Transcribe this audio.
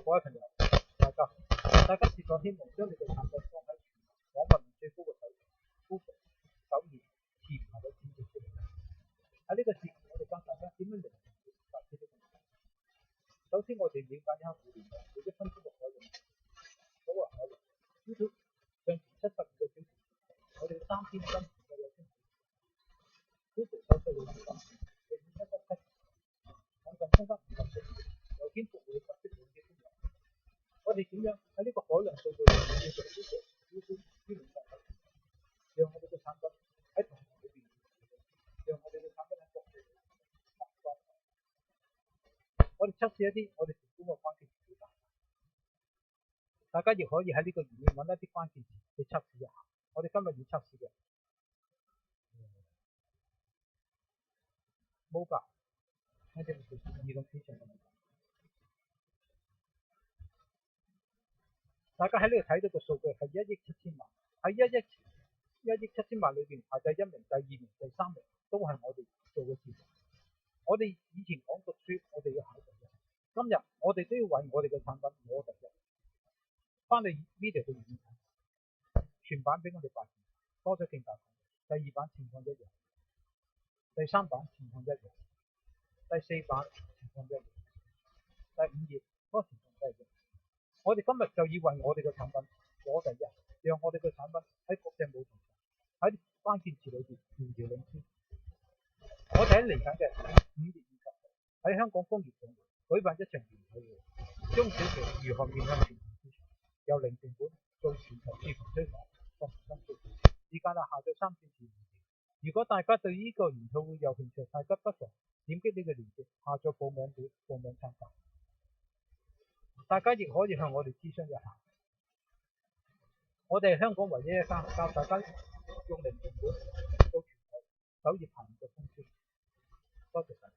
各位朋友，大家是否希望將你嘅產品放喺網民最高嘅首頁、Google、首頁、前排嘅戰績出嚟？喺呢個節目，我哋教大家點樣靈活發展呢個問題。首先，我哋了解一下互聯網每一分鐘嘅海量，所謂海量 YouTube 上傳72個小時，我哋3篇新嘅有聲，Google 收收到200，永遠117，網上空間50，郵件服務10億嘅功能。我哋點樣喺呢個海量數據裏面要做 YouTube 專門發展，讓我哋嘅產品喺同行裏邊，讓我哋嘅產品喺國際發光。我哋測試一啲我哋成功嘅關鍵詞表達，大家亦可以喺呢個頁面揾一啲關鍵詞去測試一下。我哋今日要測試嘅 mobile， 我哋會做移動市場嘅問題。大家喺呢度睇到個數據係1億7千萬，喺1億7千萬裏邊排第1名、第2名、第3名都係我哋做嘅事情。我哋以前講讀書，我哋要考第一，今日我哋都要為我哋嘅產品攞第一。翻嚟 video 嘅原因，全版俾我哋8件，多咗勁大。第2版情況一樣，第3版情況一樣，第4版情況一樣，第5頁嗰個情況都係一樣。我哋今日就要為我哋嘅產品攞第一，讓我哋嘅產品喺國際舞台上，喺關鍵詞裏邊遙遙領先。我哋喺嚟緊嘅5月20號喺香港工業總會舉辦一場研討會，中小企如何面向全球市場，由零成本做全球市場推廣，創新高。時間係下晝3點至5點。如果大家對呢個研討會有興趣，大家不妨點擊呢個鏈接，下載報名表報名參加。大家亦可以向我哋諮詢一下。我哋係香港唯一一間教大家用零成本做全球首頁排名嘅公司。多謝大家。